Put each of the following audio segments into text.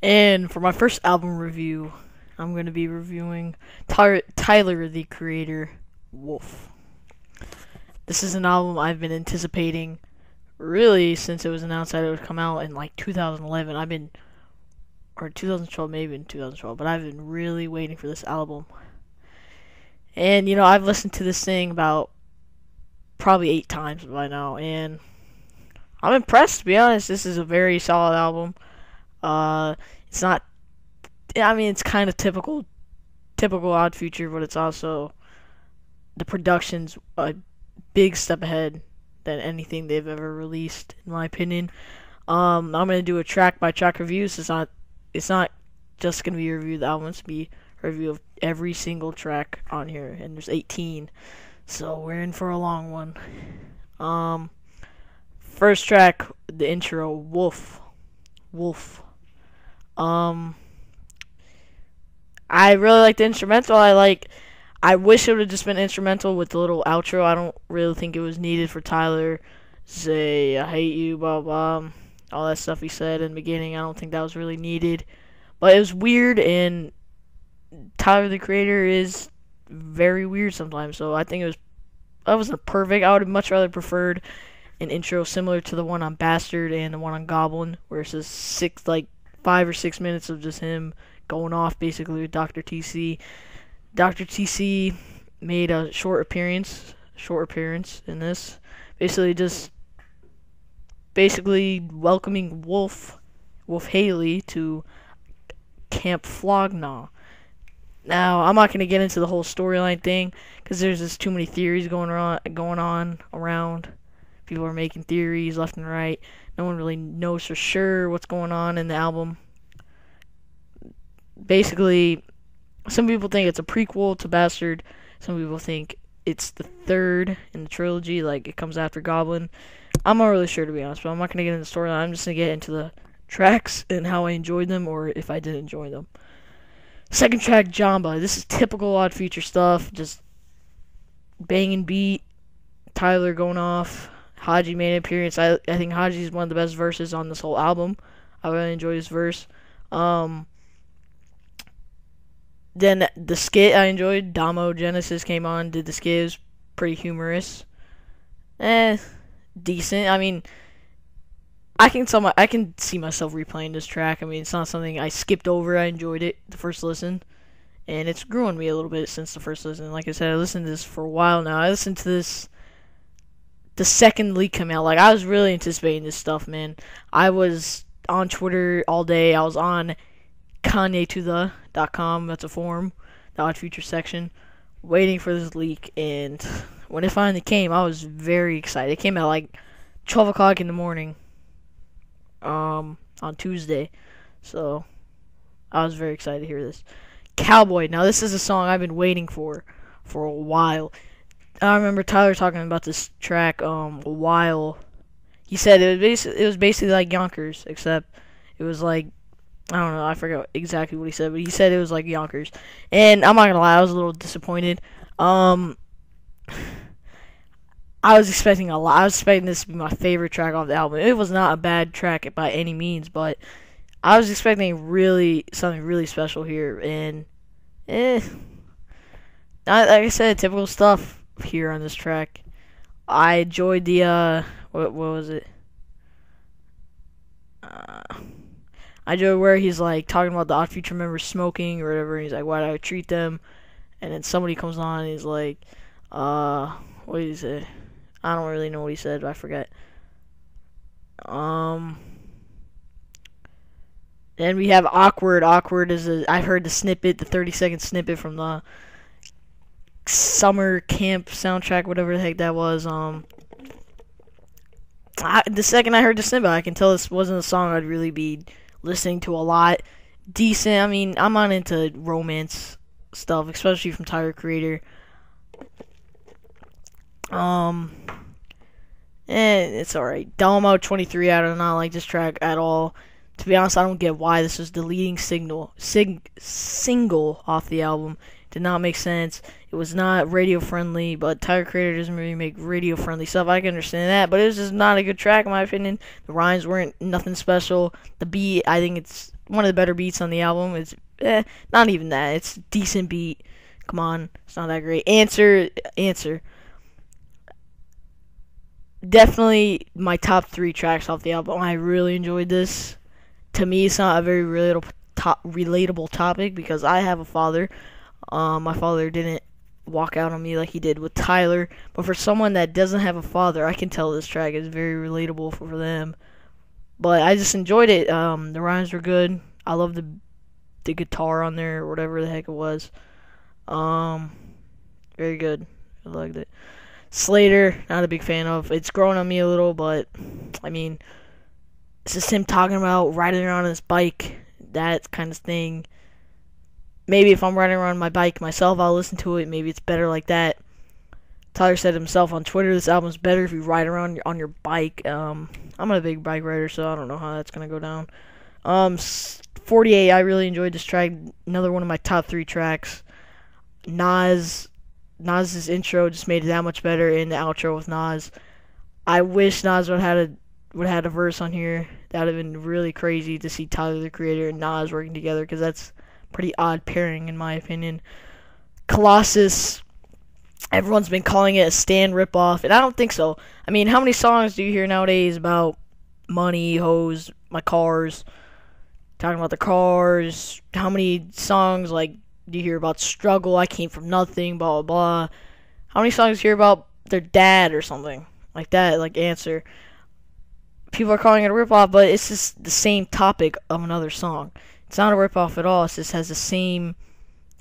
And for my first album review, I'm going to be reviewing Tyler, the Creator, Wolf. This is an album I've been anticipating really since it was announced that it would come out in like 2011. Or 2012, maybe in 2012, but I've been really waiting for this album. And, I've listened to this thing about probably 8 times by now, and I'm impressed, to be honest. This is a very solid album. It's not, it's kind of typical Odd Future, but it's also, the production's a big step ahead than anything they've ever released, in my opinion. I'm going to do a track-by-track review, so it's not just going to be a review of the album, it's going to be a review of every single track on here, and there's 18, so we're in for a long one. First track, the intro, Wolf. I really like the instrumental. I wish it would have just been instrumental with the little outro. I don't really think it was needed for Tyler. Say, I hate you, blah, blah. All that stuff he said in the beginning. I don't think that was really needed. But it was weird, and Tyler, the Creator, is very weird sometimes. So I think that wasn't perfect. I would have much rather preferred an intro similar to the one on Bastard and the one on Goblin, where it's just 5 or 6 minutes of just him going off basically with DR.TC. DR.TC made a short appearance in this, basically welcoming Wolf Haley to Camp Flog Gnaw. Now, I'm not going to get into the whole storyline thing because there's just too many theories going on around. People are making theories left and right. No one really knows for sure what's going on in the album. Basically, some people think it's a prequel to Bastard. Some people think it's the third in the trilogy, like it comes after Goblin. I'm not really sure, to be honest, but I'm not going to get into the storyline. I'm just going to get into the tracks and how I enjoyed them, or if I did enjoy them. Second track, Jamba. This is typical Odd Future stuff, just banging beat, Tyler going off. Haji made an appearance. I think Haji is one of the best verses on this whole album. I really enjoyed his verse. Then the skit I enjoyed. Damo Genesis came on, did the skit. It was pretty humorous. Decent. I can see myself replaying this track. It's not something I skipped over. I enjoyed it the first listen, and it's grew on me a little bit since the first listen. Like I said, I listened to this for a while now. I listened to this the second leak came out. I was really anticipating this stuff, man. I was on Twitter all day. I was on KanyeToThe.com. That's a forum, the Odd Future section, waiting for this leak. And when it finally came, I was very excited. It came at 12 o'clock in the morning on Tuesday. So I was very excited to hear this. Cowboy. Now, this is a song I've been waiting for a while. I remember Tyler talking about this track a while. He said it was basically like Yonkers, except it was I don't know, I forgot exactly what he said, but he said it was like Yonkers. And I'm not gonna lie, I was a little disappointed. I was expecting a lot. I was expecting this to be my favorite track off the album. It was not a bad track by any means, but I was expecting something really special here. And like I said, typical stuff here on this track. I enjoyed the what was it? I enjoyed where he's talking about the Odd Future members smoking or whatever. And he's like, "Why do I treat them?" And then somebody comes on and he's like, "What did he say?" I don't really know what he said, but I forget. Then we have Awkward. Awkward is I've heard the 30-second snippet from the summer camp soundtrack, whatever the heck that was. The second I heard the snippet, I can tell this wasn't a song I'd really be listening to a lot. Decent. I'm not into romance stuff, especially from Tyler, Creator. It's alright. Damo 23, I do not like this track at all. To be honest, I don't get why this was the leading single off the album. Did not make sense. It was not radio friendly, but Tyler, Creator doesn't really make radio friendly stuff. I can understand that, but it was just not a good track in my opinion. The rhymes weren't nothing special. The beat, I think it's one of the better beats on the album. It's not even that. It's a decent beat. Come on, it's not that great. Answer. Definitely my top 3 tracks off the album. I really enjoyed this. To me, it's not a very relatable topic because I have a father. My father didn't walk out on me like he did with Tyler, but for someone that doesn't have a father, I can tell this track is very relatable for them. But I just enjoyed it. The rhymes were good. I love the guitar on there or whatever the heck it was. Very good. I liked it. Slater, not a big fan of. It's growing on me a little, but I mean, it's just him talking about riding around on his bike, that kind of thing. Maybe if I'm riding around my bike myself, I'll listen to it. Maybe it's better like that. Tyler said himself on Twitter, this album's better if you ride around on your bike. I'm not a big bike rider, so I don't know how that's going to go down. 48, I really enjoyed this track. Another one of my top 3 tracks. Nas's intro just made it that much better, and the outro with Nas. I wish Nas would have had a verse on here. That would have been really crazy to see Tyler, the Creator, and Nas working together, because that's a pretty odd pairing in my opinion. Colossus, everyone's been calling it a Stan ripoff, and I don't think so. I mean, how many songs do you hear nowadays about money, hoes, my cars, talking about the cars? How many songs, like, do you hear about struggle, I came from nothing, blah, blah, blah? How many songs do you hear about their dad or something like that, like Answer? People are calling it a ripoff, but it's just the same topic of another song. It's not a ripoff at all. It just has the same,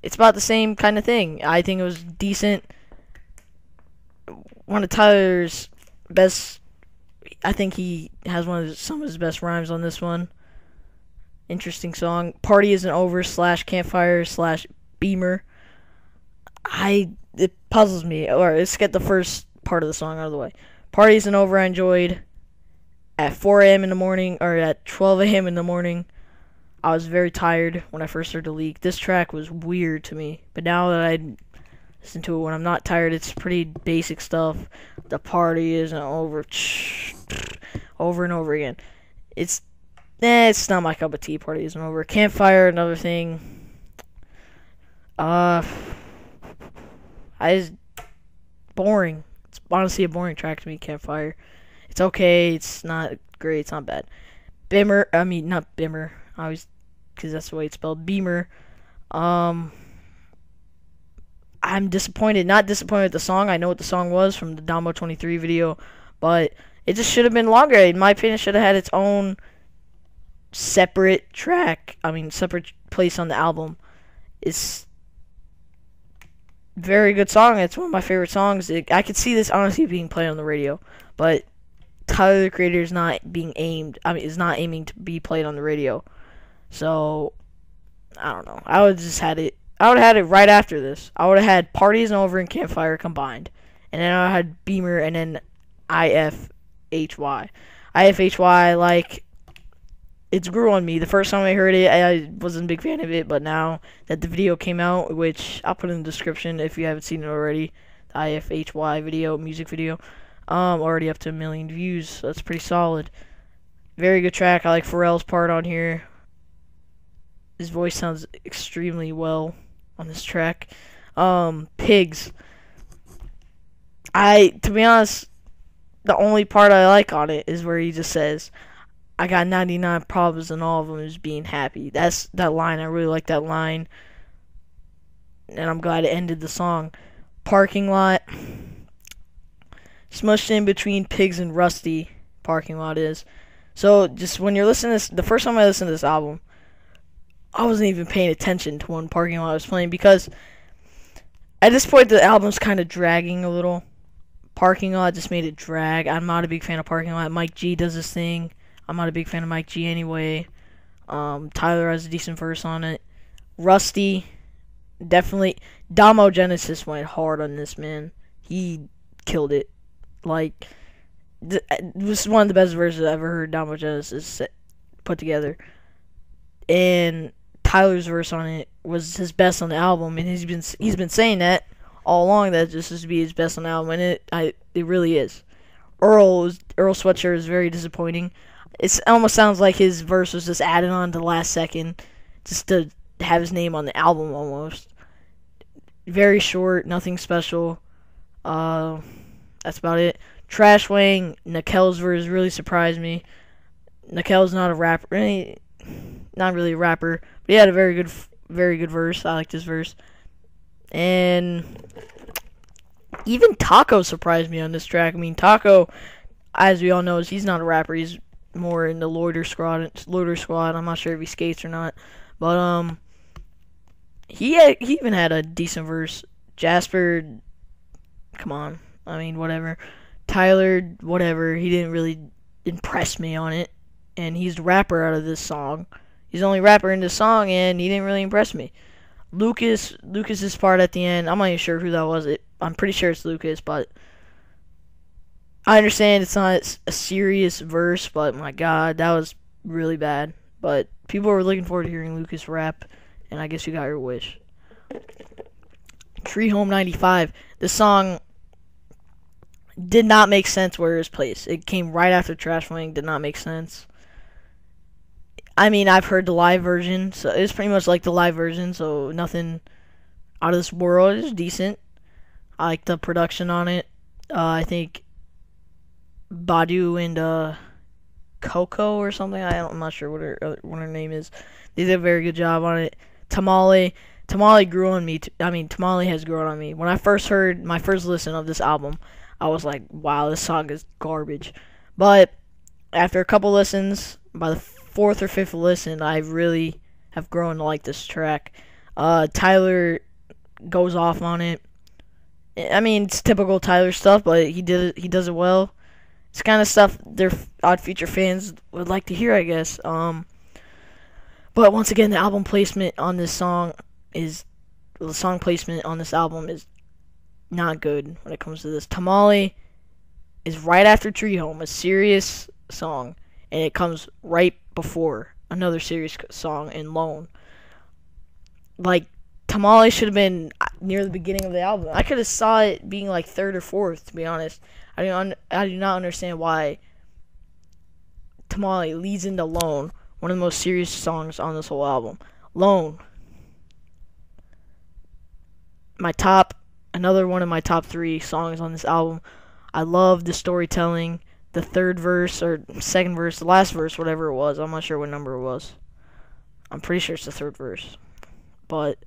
it's about the same kind of thing. I think it was decent. One of Tyler's best, I think he has some of his best rhymes on this one. Interesting song. Party Isn't Over / Campfire / Beamer. It puzzles me. Alright, let's get the first part of the song out of the way. Party Isn't Over, I enjoyed. At 4 a.m. in the morning, or at 12 a.m. in the morning, I was very tired when I first heard the leak. This track was weird to me, but now that I listen to it when I'm not tired, it's pretty basic stuff. The party isn't over. Over and over again. It's not my cup of tea. Party isn't over. Campfire, another thing. Boring. It's honestly a boring track to me, Campfire. It's okay. It's not great. It's not bad. Not Bimmer. Because that's the way it's spelled. Beamer. I'm disappointed. Not disappointed with the song. I know what the song was from the Damo 23 video, but it just should have been longer. In my opinion, it should have had its own separate track. Separate place on the album. It's very good song. It's one of my favorite songs. I could see this honestly being played on the radio, but Tyler, the Creator, is not aiming to be played on the radio. So I don't know. I would have had it right after this. I would have had Party Isn't Over and Campfire combined, and then I had Beamer and then IFHY. IFHY, like, it's grew on me. The first time I heard it, I wasn't a big fan of it, but now that the video came out, which I'll put in the description if you haven't seen it already, the IFHY video, music video, already up to 1 million views, so that's pretty solid. Very good track. I like Pharrell's part on here. His voice sounds extremely well on this track. Pigs. To be honest, the only part I like on it is where he just says, I got 99 problems and all of them is being happy. That line. I really like that line. And I'm glad it ended the song. Parking Lot. Smushed in between Pigs and Rusty. Parking Lot is. So just when you're listening to this, the first time I listened to this album, I wasn't even paying attention to when Parking Lot was playing, because at this point the album's kind of dragging a little. Parking Lot just made it drag. I'm not a big fan of Parking Lot. Mike G does this thing. I'm not a big fan of Mike G anyway. Tyler has a decent verse on it. Rusty, definitely. Damo Genesis went hard on this, man. He killed it. Like, this is one of the best verses I've ever heard Damo Genesis put together. And Tyler's verse on it was his best on the album, and he's been saying that all along, that this is to be his best on the album, and it really is. Earl Sweatshirt is very disappointing. It almost sounds like his verse was just added on to the last second, just to have his name on the album almost. Very short, nothing special. That's about it. Trash Wang, Nikel's verse really surprised me. Nikel's not a rapper, not really a rapper, but he had a very good verse. I liked his verse. And even Taco surprised me on this track. I mean, Taco, as we all know, he's not a rapper. He's more in the Loiter Squad. I'm not sure if he skates or not, but he even had a decent verse. Jasper, come on. I mean, whatever. Tyler, whatever. He didn't really impress me on it, and he's the rapper out of this song. He's the only rapper in this song, and he didn't really impress me. Lucas's part at the end, I'm not even sure who that was. I'm pretty sure it's Lucas, but I understand it's not a serious verse, but my God, that was really bad. But people were looking forward to hearing Lucas rap, and I guess you got your wish. Tree Home 95. This song did not make sense where it was placed. It came right after Trash Wing. Did not make sense. I mean, I've heard the live version, so it's pretty much like the live version, so nothing out of this world. It's decent. I like the production on it. I think Badu and Coco or something. I'm not sure what her name is. They did a very good job on it. Tamale grew on me. Tamale has grown on me. When I first heard my first listen of this album, I was like, wow, this song is garbage. But after a couple listens, by the fourth or fifth listen, I really have grown to like this track. Tyler goes off on it. I mean, it's typical Tyler stuff, but he does it well. It's kind of stuff their Odd Future fans would like to hear, I guess. But once again, the album placement on this song the song placement on this album is not good when it comes to this. Tamale is right after Tree Home, a serious song, and it comes right before another serious song in Lone. Like, Tamale should have been near the beginning of the album. I could have saw it being like third or fourth, to be honest. I do not understand why Tamale leads into Lone, one of the most serious songs on this whole album. Lone, another one of my top 3 songs on this album. I love the storytelling, the third verse or second verse, the last verse, whatever it was. I'm not sure what number it was. I'm pretty sure it's the third verse. But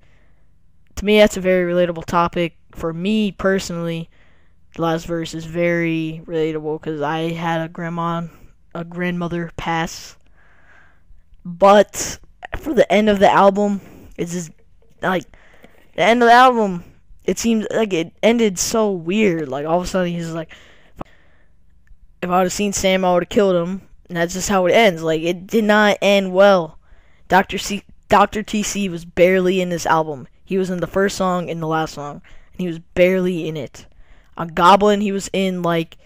to me, that's a very relatable topic. For me personally, the last verse is very relatable because I had a grandmother pass. But for the end of the album, it's just like the end of the album. It seems like it ended so weird. Like all of a sudden, he's like, "If I would have seen Sam, I would have killed him." And that's just how it ends. Like it did not end well. DR.TC was barely in this album. He was in the first song and the last song, and he was barely in it. On Goblin, he was in like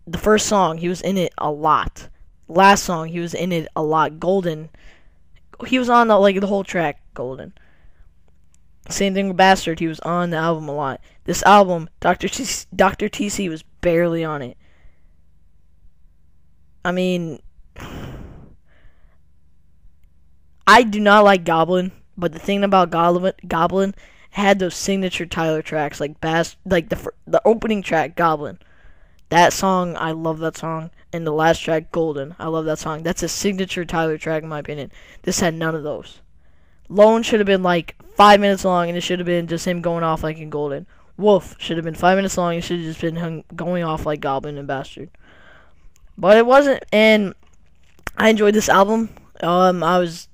the first song. He was in it a lot. Last song, he was in it a lot. Golden, he was on the whole track. Golden. Same thing with Bastard. He was on the album a lot. This album, DR.TC was barely on it. I mean, I do not like Goblin, but the thing about Goblin had those signature Tyler tracks, like the opening track, Goblin. That song, I love that song. And the last track, Golden, I love that song. That's a signature Tyler track, in my opinion. This had none of those. Lone should have been like 5 minutes long, and it should have been just him going off like in Golden. Wolf should have been 5 minutes long, and it should have just been him going off like Goblin and Bastard. But it wasn't, and I enjoyed this album. I was